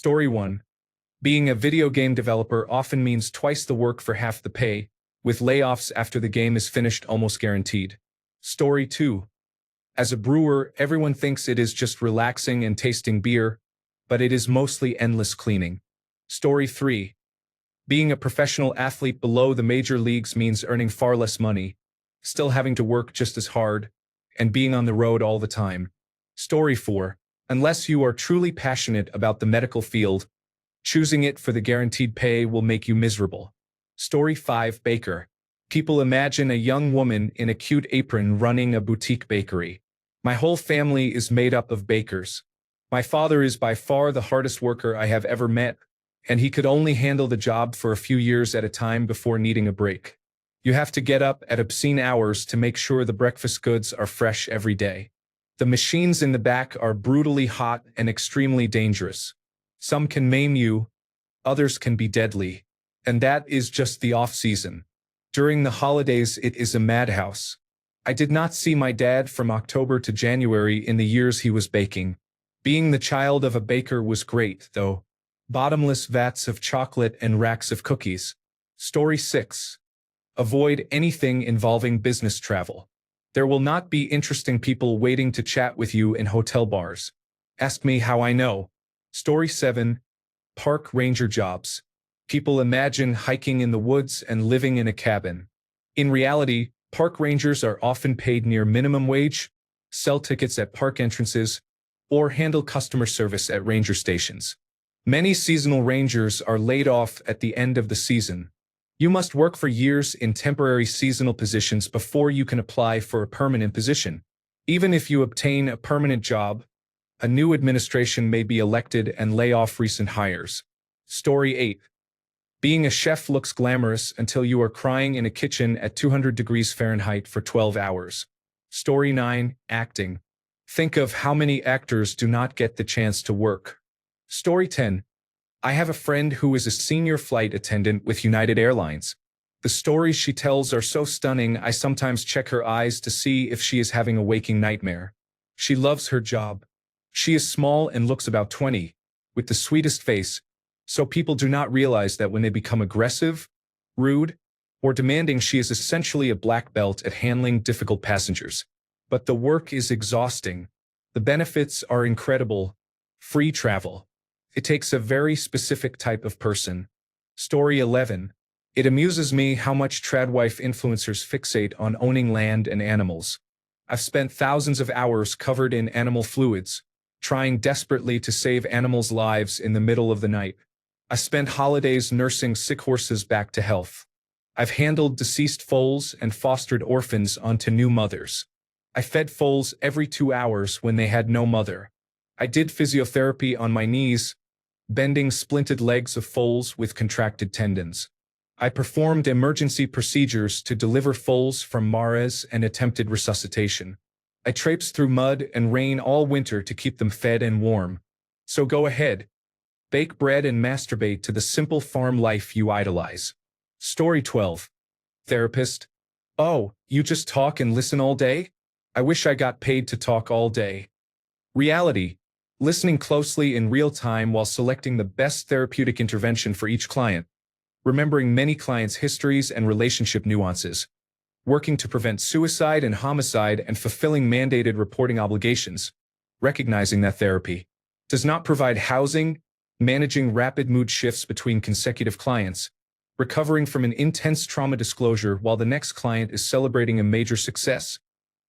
Story 1. Being a video game developer often means twice the work for half the pay, with layoffs after the game is finished almost guaranteed. Story 2. As a brewer, everyone thinks it is just relaxing and tasting beer, but it is mostly endless cleaning. Story 3. Being a professional athlete below the major leagues means earning far less money, still having to work just as hard, and being on the road all the time. Story 4. Unless you are truly passionate about the medical field, choosing it for the guaranteed pay will make you miserable. Story 5. Baker. People imagine a young woman in a cute apron running a boutique bakery. My whole family is made up of bakers. My father is by far the hardest worker I have ever met, and he could only handle the job for a few years at a time before needing a break. You have to get up at obscene hours to make sure the breakfast goods are fresh every day. The machines in the back are brutally hot and extremely dangerous. Some can maim you, others can be deadly. And that is just the off-season. During the holidays it is a madhouse. I did not see my dad from October to January in the years he was baking. Being the child of a baker was great, though. Bottomless vats of chocolate and racks of cookies. Story 6. Avoid anything involving business travel. There will not be interesting people waiting to chat with you in hotel bars. Ask me how I know. Story 7. Park ranger jobs. People imagine hiking in the woods and living in a cabin. In reality, park rangers are often paid near minimum wage, sell tickets at park entrances, or handle customer service at ranger stations. Many seasonal rangers are laid off at the end of the season. You must work for years in temporary seasonal positions before you can apply for a permanent position. Even if you obtain a permanent job, a new administration may be elected and lay off recent hires. Story 8. Being a chef looks glamorous until you are crying in a kitchen at 200 degrees Fahrenheit for 12 hours. Story 9. Acting. Think of how many actors do not get the chance to work. Story 10. I have a friend who is a senior flight attendant with United Airlines. The stories she tells are so stunning I sometimes check her eyes to see if she is having a waking nightmare. She loves her job. She is small and looks about 20, with the sweetest face, so people do not realize that when they become aggressive, rude, or demanding, she is essentially a black belt at handling difficult passengers. But the work is exhausting. The benefits are incredible. Free travel. It takes a very specific type of person. Story 11. It amuses me how much tradwife influencers fixate on owning land and animals. I've spent thousands of hours covered in animal fluids, trying desperately to save animals' lives in the middle of the night. I spent holidays nursing sick horses back to health. I've handled deceased foals and fostered orphans onto new mothers. I fed foals every 2 hours when they had no mother. I did physiotherapy on my knees, bending splinted legs of foals with contracted tendons. I performed emergency procedures to deliver foals from mares and attempted resuscitation. I traipsed through mud and rain all winter to keep them fed and warm. So go ahead. Bake bread and masturbate to the simple farm life you idolize. Story 12. Therapist. Oh, you just talk and listen all day? I wish I got paid to talk all day. Reality. Listening closely in real time while selecting the best therapeutic intervention for each client. Remembering many clients' histories and relationship nuances. Working to prevent suicide and homicide and fulfilling mandated reporting obligations. Recognizing that therapy does not provide housing, managing rapid mood shifts between consecutive clients, recovering from an intense trauma disclosure while the next client is celebrating a major success,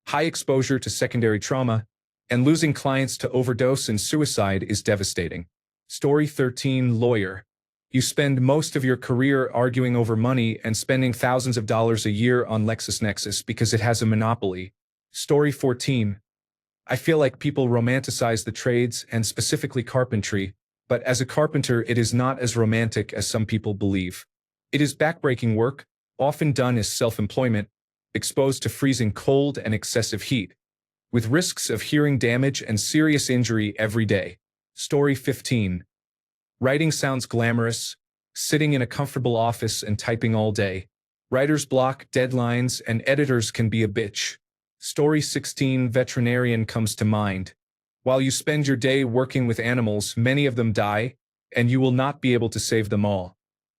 high exposure to secondary trauma, and losing clients to overdose and suicide is devastating. Story 13. Lawyer. You spend most of your career arguing over money and spending thousands of dollars a year on LexisNexis because it has a monopoly. Story 14. I feel like people romanticize the trades and specifically carpentry, but as a carpenter it is not as romantic as some people believe. It is backbreaking work, often done as self-employment, exposed to freezing cold and excessive heat, with risks of hearing damage and serious injury every day. Story 15. Writing sounds glamorous, sitting in a comfortable office and typing all day. Writer's block, deadlines, and editors can be a bitch. Story 16. Veterinarian comes to mind. While you spend your day working with animals, many of them die, and you will not be able to save them all.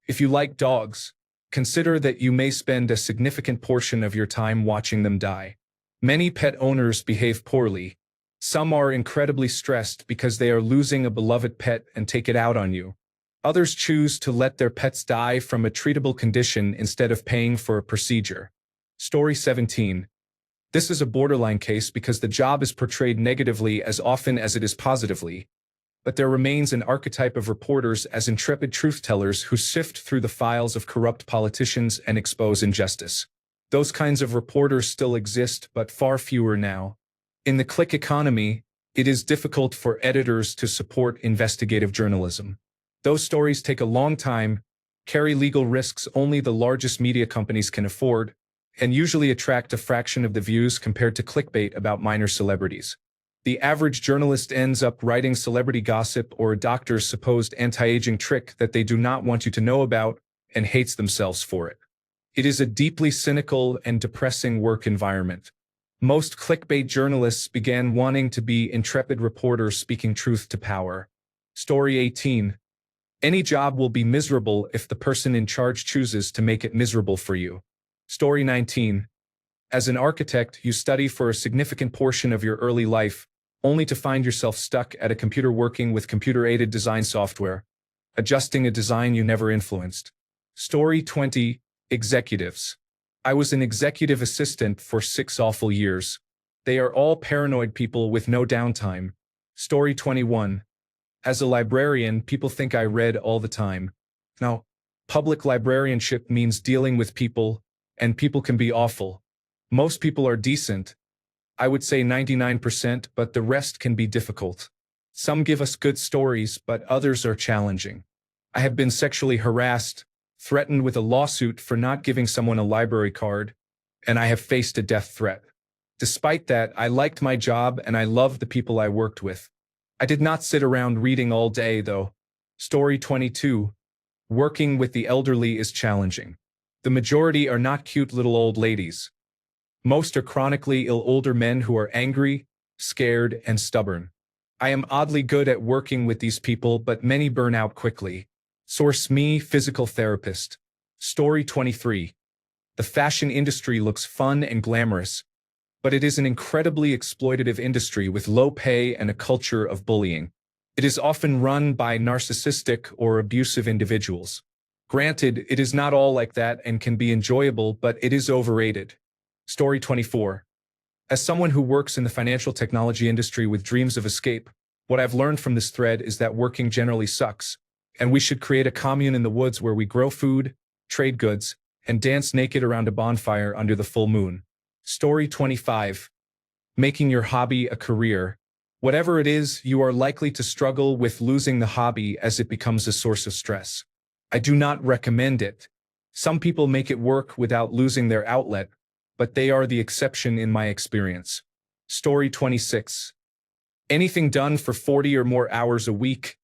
If you like dogs, consider that you may spend a significant portion of your time watching them die. Many pet owners behave poorly. Some are incredibly stressed because they are losing a beloved pet and take it out on you. Others choose to let their pets die from a treatable condition instead of paying for a procedure. Story 17. This is a borderline case because the job is portrayed negatively as often as it is positively, but there remains an archetype of reporters as intrepid truth-tellers who sift through the files of corrupt politicians and expose injustice. Those kinds of reporters still exist, but far fewer now. In the click economy, it is difficult for editors to support investigative journalism. Those stories take a long time, carry legal risks only the largest media companies can afford, and usually attract a fraction of the views compared to clickbait about minor celebrities. The average journalist ends up writing celebrity gossip or a doctor's supposed anti-aging trick that they do not want you to know about and hates themselves for it. It is a deeply cynical and depressing work environment. Most clickbait journalists began wanting to be intrepid reporters speaking truth to power. Story 18. Any job will be miserable if the person in charge chooses to make it miserable for you. Story 19. As an architect, you study for a significant portion of your early life, only to find yourself stuck at a computer working with computer-aided design software, adjusting a design you never influenced. Story 20. Executives. I was an executive assistant for 6 awful years. They are all paranoid people with no downtime. Story 21. As a librarian, people think I read all the time. Now, public librarianship means dealing with people, and people can be awful. Most people are decent. I would say 99%, but the rest can be difficult. Some give us good stories, but others are challenging. I have been sexually harassed, threatened with a lawsuit for not giving someone a library card, and I have faced a death threat. Despite that, I liked my job and I loved the people I worked with. I did not sit around reading all day, though. Story 22. Working with the elderly is challenging. The majority are not cute little old ladies. Most are chronically ill older men who are angry, scared, and stubborn. I am oddly good at working with these people, but many burn out quickly. Source me, physical therapist. Story 23. The fashion industry looks fun and glamorous, but it is an incredibly exploitative industry with low pay and a culture of bullying. It is often run by narcissistic or abusive individuals. Granted, it is not all like that and can be enjoyable, but it is overrated. Story 24. As someone who works in the financial technology industry with dreams of escape, what I've learned from this thread is that working generally sucks, and we should create a commune in the woods where we grow food, trade goods, and dance naked around a bonfire under the full moon. Story 25. Making your hobby a career. Whatever it is, you are likely to struggle with losing the hobby as it becomes a source of stress. I do not recommend it. Some people make it work without losing their outlet, but they are the exception in my experience. Story 26. Anything done for 40 or more hours a week,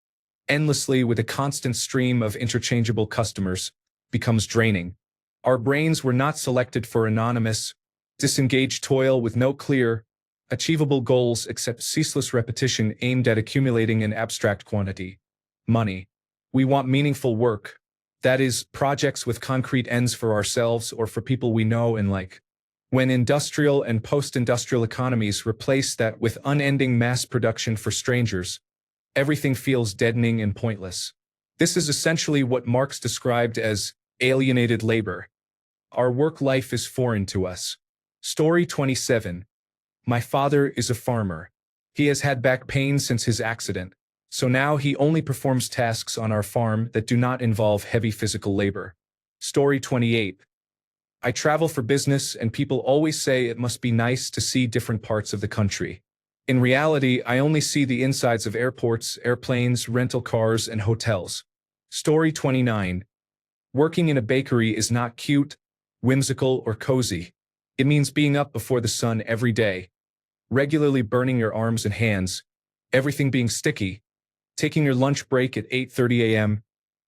endlessly with a constant stream of interchangeable customers, becomes draining. Our brains were not selected for anonymous, disengaged toil with no clear, achievable goals except ceaseless repetition aimed at accumulating an abstract quantity. Money. We want meaningful work. That is, projects with concrete ends for ourselves or for people we know and like. When industrial and post-industrial economies replace that with unending mass production for strangers, everything feels deadening and pointless. This is essentially what Marx described as alienated labor. Our work life is foreign to us. Story 27. My father is a farmer. He has had back pain since his accident, so now he only performs tasks on our farm that do not involve heavy physical labor. Story 28. I travel for business and people always say it must be nice to see different parts of the country. In reality, I only see the insides of airports, airplanes, rental cars, and hotels. Story 29. Working in a bakery is not cute, whimsical, or cozy. It means being up before the sun every day, regularly burning your arms and hands, everything being sticky, taking your lunch break at 8:30 a.m.,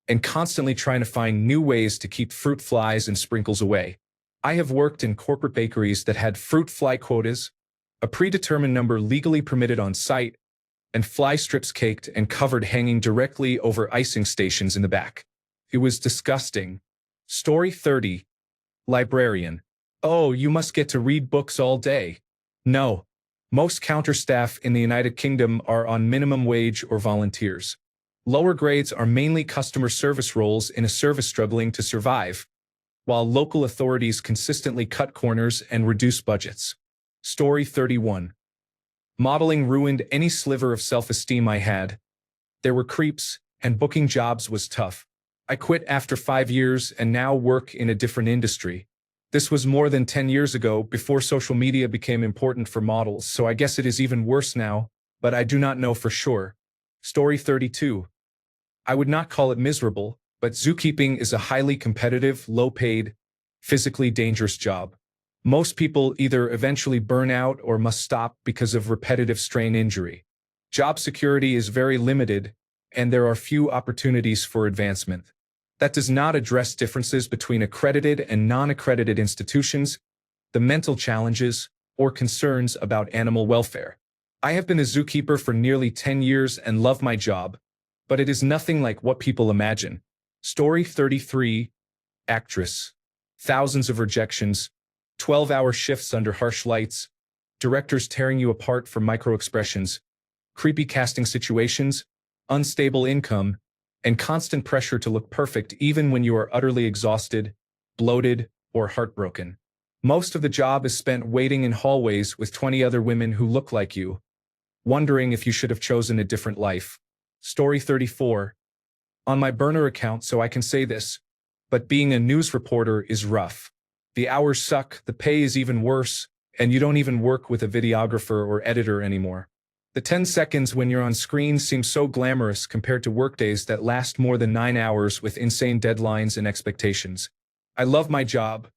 and constantly trying to find new ways to keep fruit flies and sprinkles away. I have worked in corporate bakeries that had fruit fly quotas, a predetermined number legally permitted on site, and fly strips caked and covered hanging directly over icing stations in the back. It was disgusting. Story 30. Librarian. Oh, you must get to read books all day. No. Most counter staff in the United Kingdom are on minimum wage or volunteers. Lower grades are mainly customer service roles in a service struggling to survive, while local authorities consistently cut corners and reduce budgets. Story 31. Modeling ruined any sliver of self-esteem I had. There were creeps, and booking jobs was tough. I quit after 5 years and now work in a different industry. This was more than 10 years ago, before social media became important for models, so I guess it is even worse now, but I do not know for sure. Story 32. I would not call it miserable, but zookeeping is a highly competitive, low-paid, physically dangerous job. Most people either eventually burn out or must stop because of repetitive strain injury. Job security is very limited, and there are few opportunities for advancement. That does not address differences between accredited and non-accredited institutions, the mental challenges, or concerns about animal welfare. I have been a zookeeper for nearly 10 years and love my job, but it is nothing like what people imagine. Story 33. Actress. Thousands of rejections, 12-hour shifts under harsh lights, directors tearing you apart for micro-expressions, creepy casting situations, unstable income, and constant pressure to look perfect even when you are utterly exhausted, bloated, or heartbroken. Most of the job is spent waiting in hallways with 20 other women who look like you, wondering if you should have chosen a different life. Story 34. On my burner account, so I can say this, but being a news reporter is rough. The hours suck, the pay is even worse, and you don't even work with a videographer or editor anymore. The 10 seconds when you're on screen seem so glamorous compared to workdays that last more than 9 hours with insane deadlines and expectations. I love my job,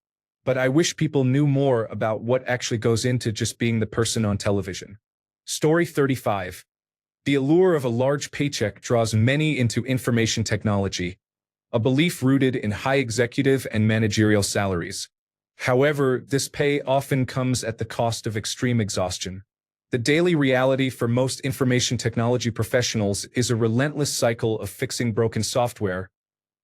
but I wish people knew more about what actually goes into just being the person on television. Story 35. The allure of a large paycheck draws many into information technology, a belief rooted in high executive and managerial salaries. However, this pay often comes at the cost of extreme exhaustion. The daily reality for most information technology professionals is a relentless cycle of fixing broken software,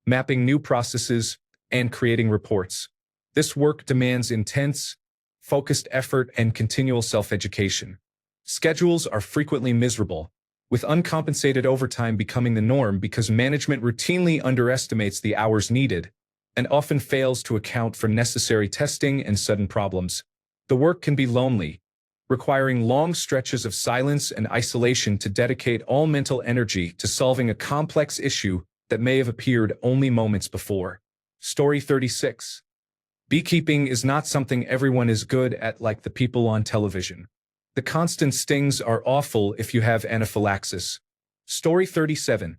mapping new processes, and creating reports. This work demands intense, focused effort and continual self-education. Schedules are frequently miserable, with uncompensated overtime becoming the norm because management routinely underestimates the hours needed and often fails to account for necessary testing and sudden problems. The work can be lonely, requiring long stretches of silence and isolation to dedicate all mental energy to solving a complex issue that may have appeared only moments before. Story 36. Beekeeping is not something everyone is good at like the people on television. The constant stings are awful if you have anaphylaxis. Story 37.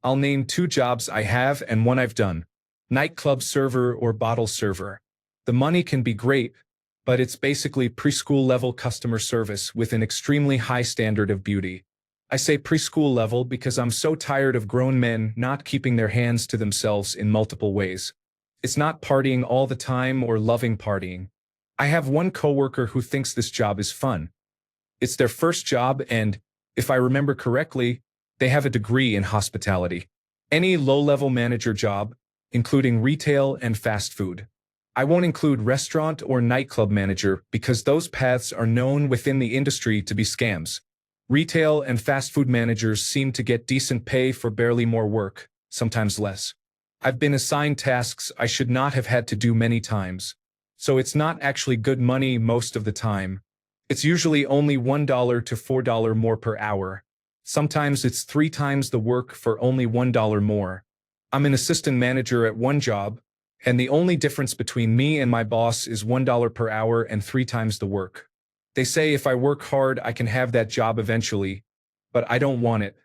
I'll name 2 jobs I have and one I've done. Nightclub server or bottle server. The money can be great, but it's basically preschool-level customer service with an extremely high standard of beauty. I say preschool level because I'm so tired of grown men not keeping their hands to themselves in multiple ways. It's not partying all the time or loving partying. I have one coworker who thinks this job is fun. It's their first job and, if I remember correctly, they have a degree in hospitality. Any low-level manager job, including retail and fast food. I won't include restaurant or nightclub manager because those paths are known within the industry to be scams. Retail and fast food managers seem to get decent pay for barely more work, sometimes less. I've been assigned tasks I should not have had to do many times, so it's not actually good money most of the time. It's usually only $1 to $4 more per hour. Sometimes it's 3 times the work for only $1 more. I'm an assistant manager at one job, and the only difference between me and my boss is $1 per hour and 3 times the work. They say if I work hard, I can have that job eventually, but I don't want it.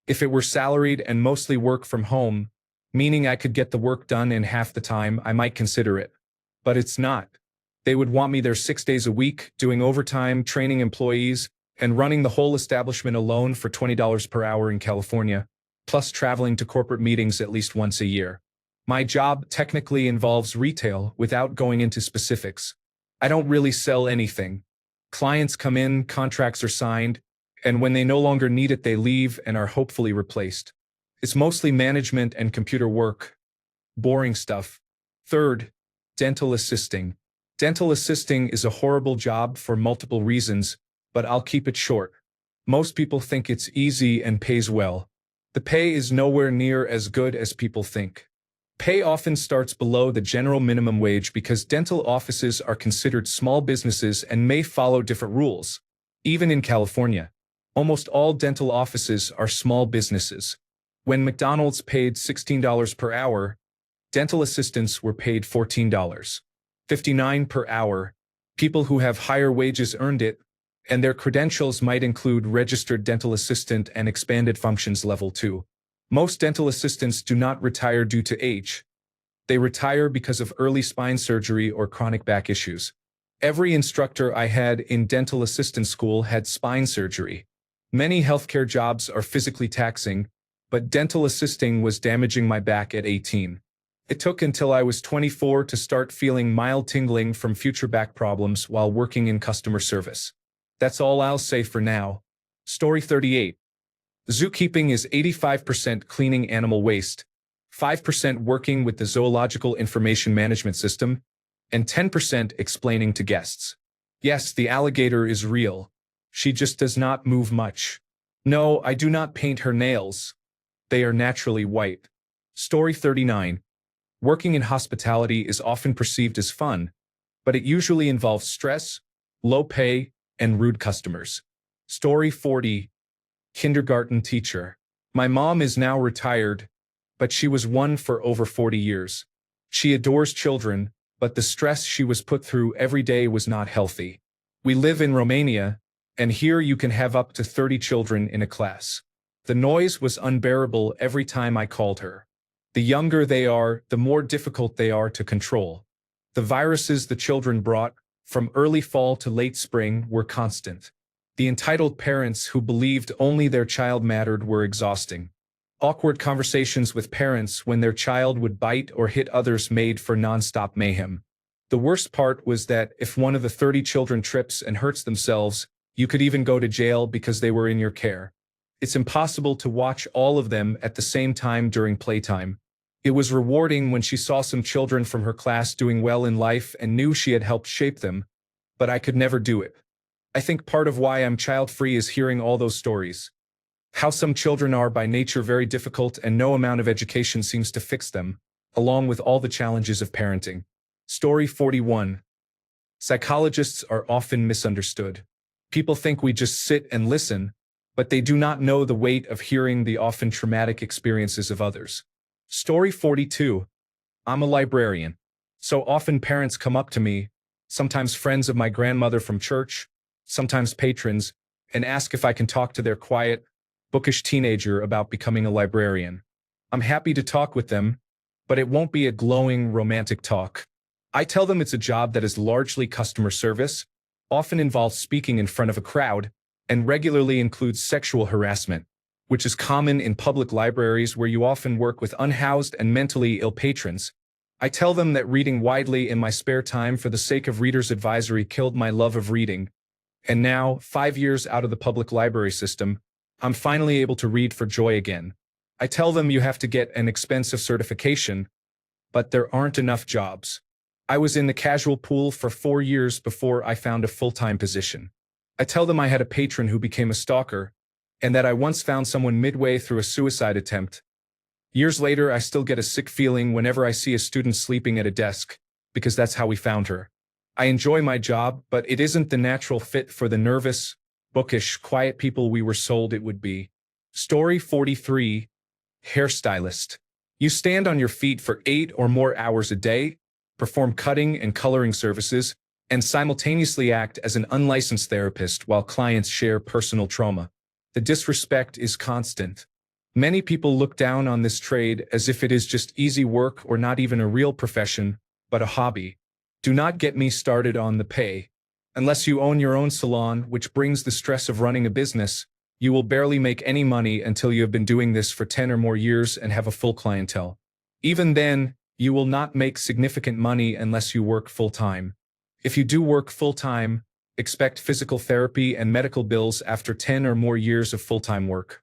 If it were salaried and mostly work from home, meaning I could get the work done in half the time, I might consider it. But it's not. They would want me there 6 days a week, doing overtime, training employees, and running the whole establishment alone for $20 per hour in California, plus traveling to corporate meetings at least once a year. My job technically involves retail without going into specifics. I don't really sell anything. Clients come in, contracts are signed, and when they no longer need it, they leave and are hopefully replaced. It's mostly management and computer work. Boring stuff. Third, dental assisting. Dental assisting is a horrible job for multiple reasons, but I'll keep it short. Most people think it's easy and pays well. The pay is nowhere near as good as people think. Pay often starts below the general minimum wage because dental offices are considered small businesses and may follow different rules. Even in California, almost all dental offices are small businesses. When McDonald's paid $16 per hour, dental assistants were paid $14.59 per hour. People who have higher wages earned it, and their credentials might include registered dental assistant and expanded functions level 2. Most dental assistants do not retire due to age. They retire because of early spine surgery or chronic back issues. Every instructor I had in dental assistant school had spine surgery. Many healthcare jobs are physically taxing, but dental assisting was damaging my back at 18. It took until I was 24 to start feeling mild tingling from future back problems while working in customer service. That's all I'll say for now. Story 38. Zookeeping is 85% cleaning animal waste, 5% working with the Zoological Information Management System, and 10% explaining to guests. Yes, the alligator is real. She just does not move much. No, I do not paint her nails. They are naturally white. Story 39. Working in hospitality is often perceived as fun, but it usually involves stress, low pay, and rude customers. Story 40. Kindergarten teacher. My mom is now retired, but she was one for over 40 years. She adores children, but the stress she was put through every day was not healthy. We live in Romania, and here you can have up to 30 children in a class. The noise was unbearable every time I called her. The younger they are, the more difficult they are to control. The viruses the children brought, from early fall to late spring, were constant. The entitled parents who believed only their child mattered were exhausting. Awkward conversations with parents when their child would bite or hit others made for nonstop mayhem. The worst part was that if one of the 30 children trips and hurts themselves, you could even go to jail because they were in your care. It's impossible to watch all of them at the same time during playtime. It was rewarding when she saw some children from her class doing well in life and knew she had helped shape them, but I could never do it. I think part of why I'm child-free is hearing all those stories. How some children are by nature very difficult and no amount of education seems to fix them, along with all the challenges of parenting. Story 41. Psychologists are often misunderstood. People think we just sit and listen, but they do not know the weight of hearing the often traumatic experiences of others. Story 42. I'm a librarian. So often parents come up to me, sometimes friends of my grandmother from church, sometimes patrons, and ask if I can talk to their quiet, bookish teenager about becoming a librarian. I'm happy to talk with them, but it won't be a glowing, romantic talk. I tell them it's a job that is largely customer service, often involves speaking in front of a crowd, and regularly includes sexual harassment, which is common in public libraries where you often work with unhoused and mentally ill patrons. I tell them that reading widely in my spare time for the sake of Reader's Advisory killed my love of reading, and now, 5 years out of the public library system, I'm finally able to read for joy again. I tell them you have to get an expensive certification, but there aren't enough jobs. I was in the casual pool for 4 years before I found a full-time position. I tell them I had a patron who became a stalker, and that I once found someone midway through a suicide attempt. Years later, I still get a sick feeling whenever I see a student sleeping at a desk, because that's how we found her. I enjoy my job, but it isn't the natural fit for the nervous, bookish, quiet people we were sold it would be. Story 43. Hairstylist. You stand on your feet for 8 or more hours a day, perform cutting and coloring services, and simultaneously act as an unlicensed therapist while clients share personal trauma. The disrespect is constant. Many people look down on this trade as if it is just easy work or not even a real profession, but a hobby. Do not get me started on the pay. Unless you own your own salon, which brings the stress of running a business, you will barely make any money until you have been doing this for 10 or more years and have a full clientele. Even then, you will not make significant money unless you work full-time. If you do work full-time, Expect physical therapy and medical bills after 10 or more years of full-time work.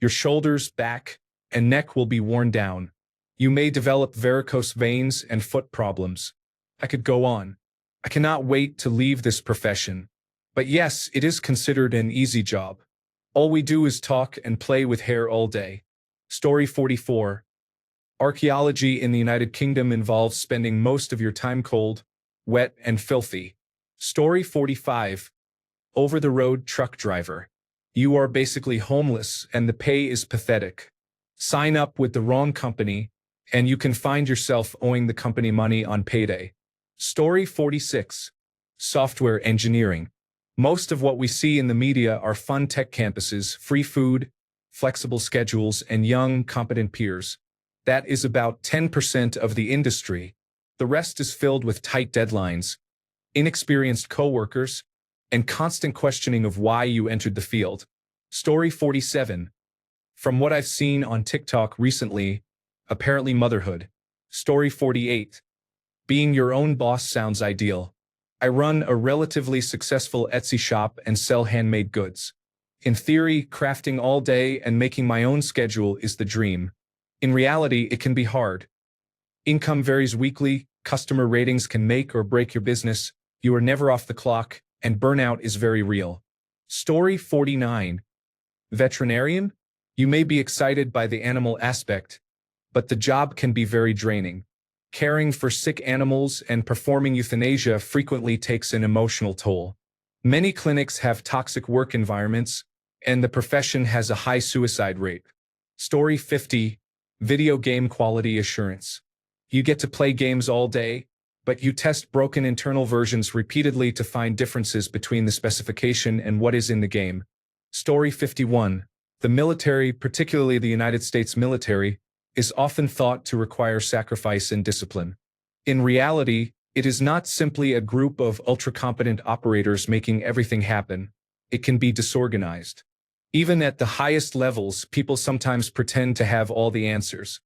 Your shoulders, back, and neck will be worn down. You may develop varicose veins and foot problems. I could go on. I cannot wait to leave this profession. But yes, it is considered an easy job. All we do is talk and play with hair all day. Story 44. Archaeology in the United Kingdom involves spending most of your time cold, wet, and filthy. Story 45. Over-the-road truck driver. You are basically homeless and the pay is pathetic. Sign up with the wrong company, and you can find yourself owing the company money on payday. Story 46. Software engineering. Most of what we see in the media are fun tech campuses, free food, flexible schedules, and young, competent peers. That is about 10% of the industry. The rest is filled with tight deadlines, inexperienced coworkers, and constant questioning of why you entered the field. Story 47. From what I've seen on TikTok recently, apparently motherhood. Story 48. Being your own boss sounds ideal. I run a relatively successful Etsy shop and sell handmade goods. In theory, crafting all day and making my own schedule is the dream. In reality, it can be hard. Income varies weekly, customer ratings can make or break your business, you are never off the clock, and burnout is very real. Story 49. Veterinarian? You may be excited by the animal aspect, but the job can be very draining. Caring for sick animals and performing euthanasia frequently takes an emotional toll. Many clinics have toxic work environments, and the profession has a high suicide rate. Story 50. Video game quality assurance. You get to play games all day, but you test broken internal versions repeatedly to find differences between the specification and what is in the game. Story 51. The military, particularly the United States military, is often thought to require sacrifice and discipline. In reality, it is not simply a group of ultra-competent operators making everything happen. It can be disorganized. Even at the highest levels, people sometimes pretend to have all the answers.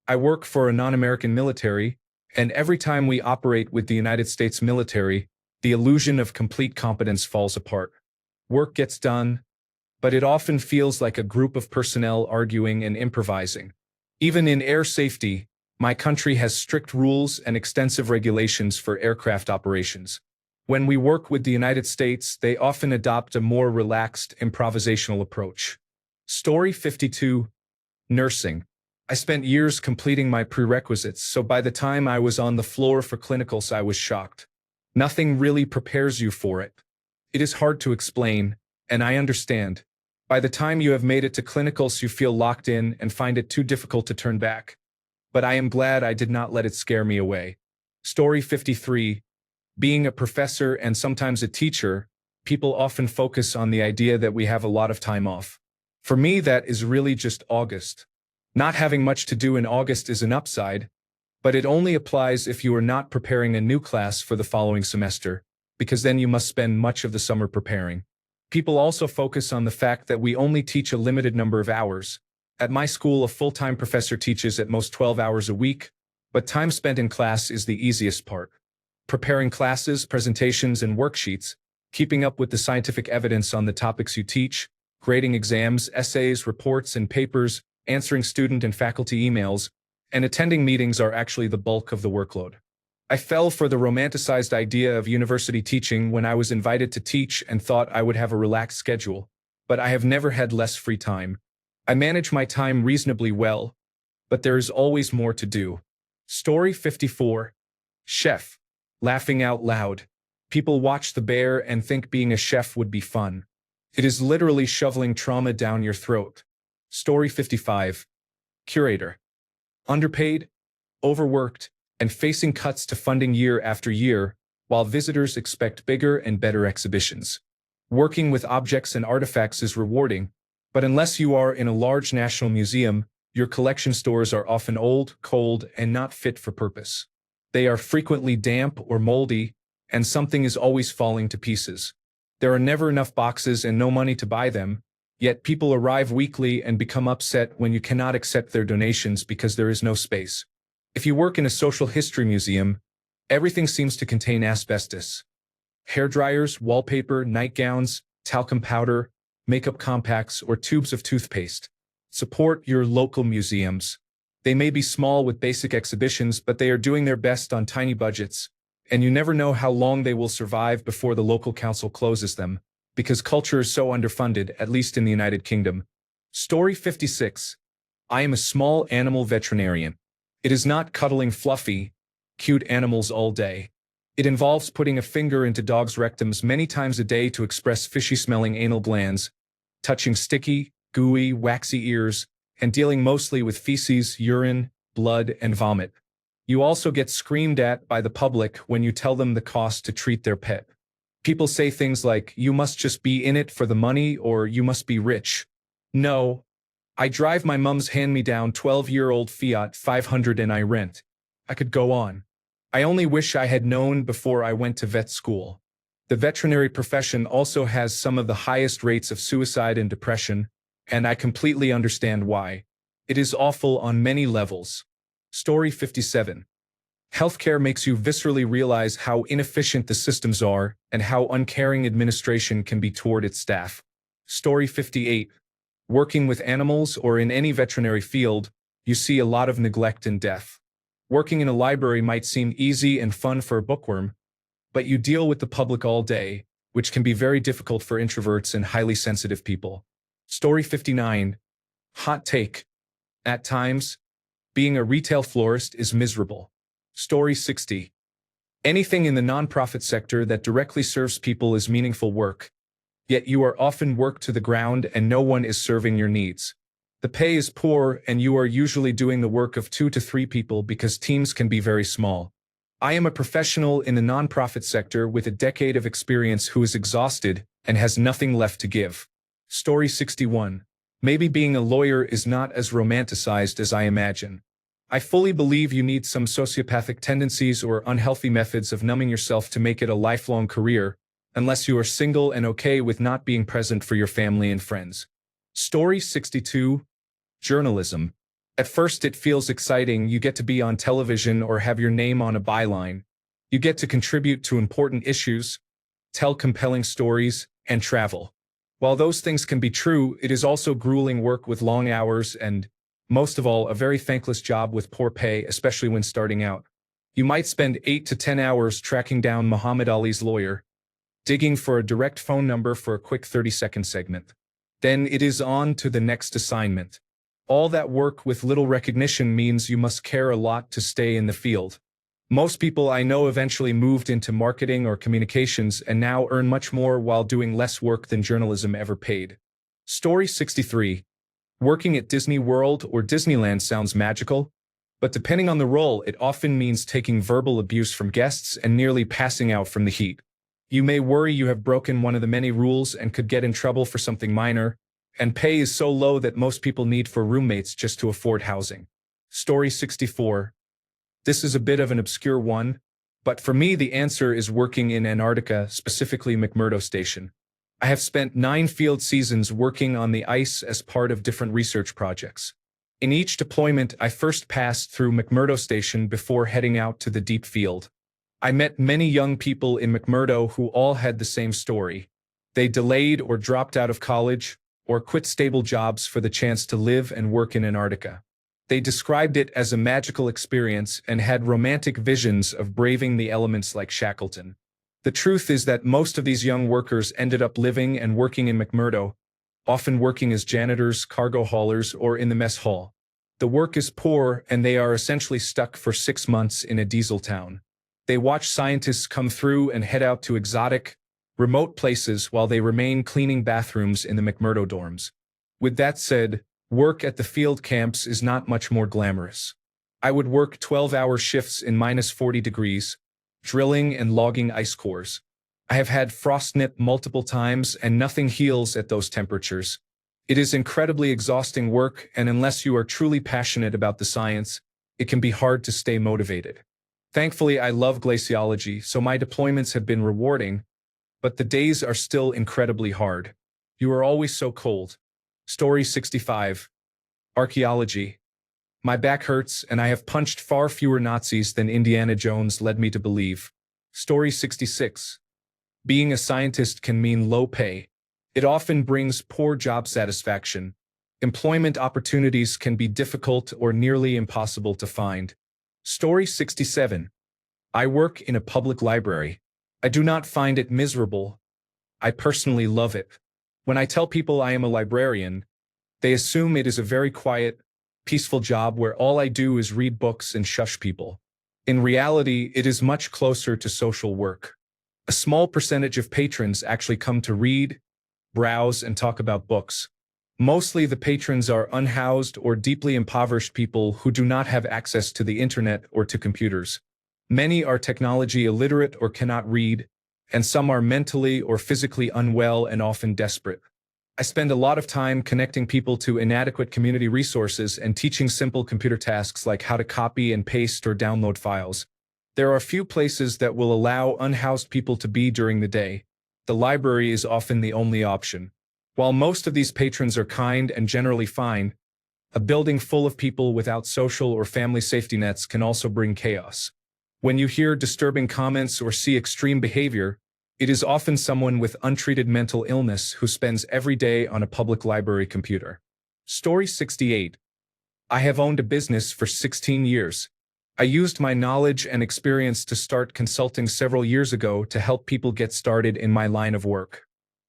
I work for a non-American military, and every time we operate with the United States military, the illusion of complete competence falls apart. Work gets done, but it often feels like a group of personnel arguing and improvising. Even in air safety, my country has strict rules and extensive regulations for aircraft operations. When we work with the United States, they often adopt a more relaxed, improvisational approach. Story 52. Nursing. I spent years completing my prerequisites, so by the time I was on the floor for clinicals, I was shocked. Nothing really prepares you for it. It is hard to explain, and I understand. By the time you have made it to clinicals, you feel locked in and find it too difficult to turn back. But I am glad I did not let it scare me away. Story 53. Being a professor and sometimes a teacher, people often focus on the idea that we have a lot of time off. For me, that is really just August. Not having much to do in August is an upside, but it only applies if you are not preparing a new class for the following semester, because then you must spend much of the summer preparing. People also focus on the fact that we only teach a limited number of hours. At my school, a full-time professor teaches at most 12 hours a week, but time spent in class is the easiest part. Preparing classes, presentations, and worksheets, keeping up with the scientific evidence on the topics you teach, grading exams, essays, reports, and papers, answering student and faculty emails, and attending meetings are actually the bulk of the workload. I fell for the romanticized idea of university teaching when I was invited to teach and thought I would have a relaxed schedule, but I have never had less free time. I manage my time reasonably well, but there is always more to do. Story 54. Chef. Laughing out loud. People watch The Bear and think being a chef would be fun. It is literally shoveling trauma down your throat. Story 55. Curator. Underpaid, overworked, and facing cuts to funding year after year, while visitors expect bigger and better exhibitions. Working with objects and artifacts is rewarding, but unless you are in a large national museum, your collection stores are often old, cold, and not fit for purpose. They are frequently damp or moldy, and something is always falling to pieces. There are never enough boxes and no money to buy them, yet people arrive weekly and become upset when you cannot accept their donations because there is no space. If you work in a social history museum, everything seems to contain asbestos. Hairdryers, wallpaper, nightgowns, talcum powder, makeup compacts, or tubes of toothpaste. Support your local museums. They may be small with basic exhibitions, but they are doing their best on tiny budgets, and you never know how long they will survive before the local council closes them, because culture is so underfunded, at least in the United Kingdom. Story 56. I am a small animal veterinarian. It is not cuddling fluffy, cute animals all day. It involves putting a finger into dogs' rectums many times a day to express fishy-smelling anal glands, touching sticky, gooey, waxy ears, and dealing mostly with feces, urine, blood, and vomit. You also get screamed at by the public when you tell them the cost to treat their pet. People say things like, "You must just be in it for the money," or "You must be rich." No. I drive my mum's hand-me-down 12-year-old Fiat 500 and I rent. I could go on. I only wish I had known before I went to vet school. The veterinary profession also has some of the highest rates of suicide and depression, and I completely understand why. It is awful on many levels. Story 57. Healthcare makes you viscerally realize how inefficient the systems are and how uncaring administration can be toward its staff. Story 58. Working with animals or in any veterinary field, you see a lot of neglect and death. Working in a library might seem easy and fun for a bookworm, but you deal with the public all day, which can be very difficult for introverts and highly sensitive people. Story 59. Hot take. At times, being a retail florist is miserable. Story 60. Anything in the nonprofit sector that directly serves people is meaningful work. Yet you are often worked to the ground and no one is serving your needs. The pay is poor and you are usually doing the work of 2 to 3 people because teams can be very small. I am a professional in the nonprofit sector with a decade of experience who is exhausted and has nothing left to give. Story 61. Maybe being a lawyer is not as romanticized as I imagine. I fully believe you need some sociopathic tendencies or unhealthy methods of numbing yourself to make it a lifelong career, unless you are single and okay with not being present for your family and friends. Story 62. Journalism. At first it feels exciting. You get to be on television or have your name on a byline. You get to contribute to important issues, tell compelling stories, and travel. While those things can be true, it is also grueling work with long hours and, most of all, a very thankless job with poor pay, especially when starting out. You might spend 8 to 10 hours tracking down Muhammad Ali's lawyer, digging for a direct phone number for a quick 30-second segment. Then it is on to the next assignment. All that work with little recognition means you must care a lot to stay in the field. Most people I know eventually moved into marketing or communications and now earn much more while doing less work than journalism ever paid. Story 63. Working at Disney World or Disneyland sounds magical, but depending on the role, it often means taking verbal abuse from guests and nearly passing out from the heat. You may worry you have broken one of the many rules and could get in trouble for something minor, and pay is so low that most people need for roommates just to afford housing. Story 64. This is a bit of an obscure one, but for me the answer is working in Antarctica, specifically McMurdo Station. I have spent 9 field seasons working on the ice as part of different research projects. In each deployment, I first passed through McMurdo Station before heading out to the deep field. I met many young people in McMurdo who all had the same story. They delayed or dropped out of college, or quit stable jobs for the chance to live and work in Antarctica. They described it as a magical experience and had romantic visions of braving the elements like Shackleton. The truth is that most of these young workers ended up living and working in McMurdo, often working as janitors, cargo haulers, or in the mess hall. The work is poor and they are essentially stuck for 6 months in a diesel town. They watch scientists come through and head out to exotic, remote places while they remain cleaning bathrooms in the McMurdo dorms. With that said, work at the field camps is not much more glamorous. I would work 12-hour shifts in -40 degrees, drilling and logging ice cores. I have had frostnip multiple times and nothing heals at those temperatures. It is incredibly exhausting work, and unless you are truly passionate about the science, it can be hard to stay motivated. Thankfully, I love glaciology, so my deployments have been rewarding, but the days are still incredibly hard. You are always so cold. Story 65. Archaeology. My back hurts, and I have punched far fewer Nazis than Indiana Jones led me to believe. Story 66. Being a scientist can mean low pay. It often brings poor job satisfaction. Employment opportunities can be difficult or nearly impossible to find. Story 67. I work in a public library. I do not find it miserable. I personally love it. When I tell people I am a librarian, they assume it is a very quiet, peaceful job where all I do is read books and shush people. In reality, it is much closer to social work. A small percentage of patrons actually come to read, browse, and talk about books. Mostly the patrons are unhoused or deeply impoverished people who do not have access to the internet or to computers. Many are technology illiterate or cannot read, and some are mentally or physically unwell and often desperate. I spend a lot of time connecting people to inadequate community resources and teaching simple computer tasks like how to copy and paste or download files. There are few places that will allow unhoused people to be during the day. The library is often the only option. While most of these patrons are kind and generally fine, a building full of people without social or family safety nets can also bring chaos. When you hear disturbing comments or see extreme behavior, it is often someone with untreated mental illness who spends every day on a public library computer. Story 68. I have owned a business for 16 years. I used my knowledge and experience to start consulting several years ago to help people get started in my line of work.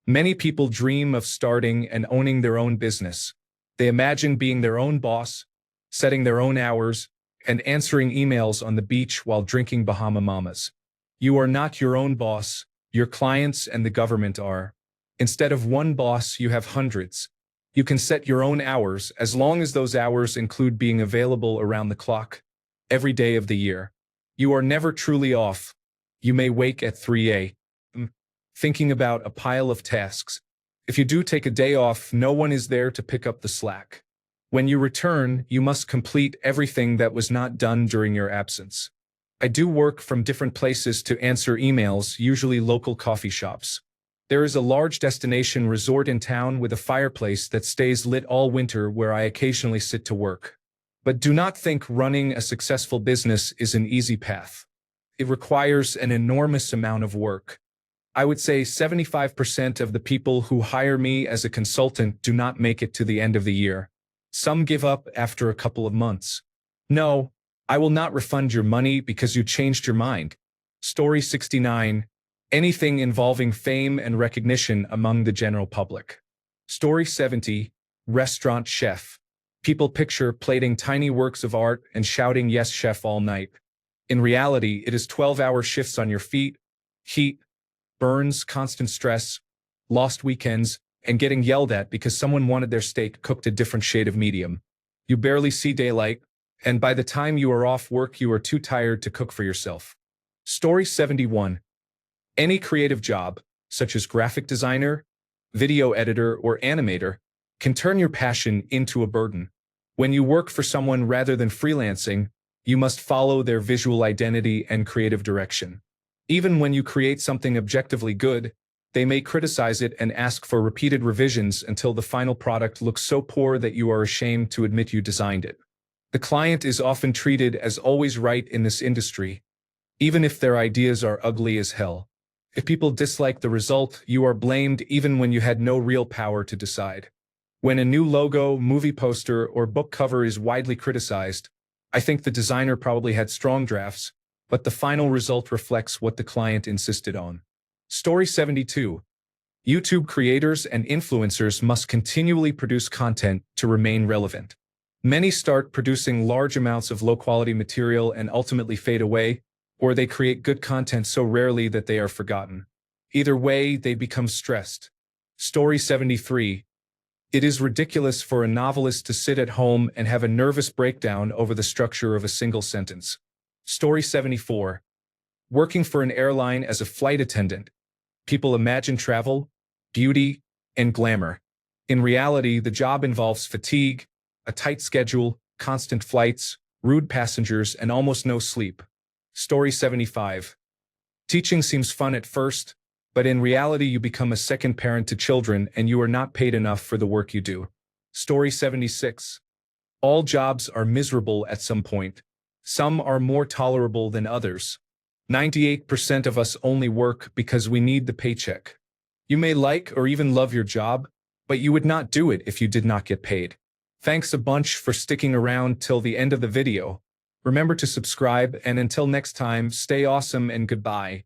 Many people dream of starting and owning their own business. They imagine being their own boss, setting their own hours, and answering emails on the beach while drinking Bahama Mamas. You are not your own boss. Your clients and the government are. Instead of one boss, you have hundreds. You can set your own hours as long as those hours include being available around the clock, every day of the year. You are never truly off. You may wake at 3 a.m. thinking about a pile of tasks. If you do take a day off, no one is there to pick up the slack. When you return, you must complete everything that was not done during your absence. I do work from different places to answer emails, usually local coffee shops. There is a large destination resort in town with a fireplace that stays lit all winter where I occasionally sit to work. But do not think running a successful business is an easy path. It requires an enormous amount of work. I would say 75% of the people who hire me as a consultant do not make it to the end of the year. Some give up after a couple of months. No, I will not refund your money because you changed your mind. Story 69. Anything involving fame and recognition among the general public. Story 70. Restaurant chef. People picture plating tiny works of art and shouting "Yes, chef" all night. In reality, it is 12-hour shifts on your feet, heat, burns, constant stress, lost weekends, and getting yelled at because someone wanted their steak cooked a different shade of medium. You barely see daylight, and by the time you are off work, you are too tired to cook for yourself. Story 71. Any creative job, such as graphic designer, video editor, or animator, can turn your passion into a burden. When you work for someone rather than freelancing, you must follow their visual identity and creative direction. Even when you create something objectively good, they may criticize it and ask for repeated revisions until the final product looks so poor that you are ashamed to admit you designed it. The client is often treated as always right in this industry, even if their ideas are ugly as hell. If people dislike the result, you are blamed even when you had no real power to decide. When a new logo, movie poster, or book cover is widely criticized, I think the designer probably had strong drafts, but the final result reflects what the client insisted on. Story 72. YouTube creators and influencers must continually produce content to remain relevant. Many start producing large amounts of low-quality material and ultimately fade away, or they create good content so rarely that they are forgotten. Either way, they become stressed. Story 73. It is ridiculous for a novelist to sit at home and have a nervous breakdown over the structure of a single sentence. Story 74. Working for an airline as a flight attendant. People imagine travel, beauty, and glamour. In reality, the job involves fatigue, a tight schedule, constant flights, rude passengers, and almost no sleep. Story 75. Teaching seems fun at first, but in reality you become a second parent to children and you are not paid enough for the work you do. Story 76. All jobs are miserable at some point. Some are more tolerable than others. 98% of us only work because we need the paycheck. You may like or even love your job, but you would not do it if you did not get paid. Thanks a bunch for sticking around till the end of the video. Remember to subscribe, and until next time, stay awesome and goodbye.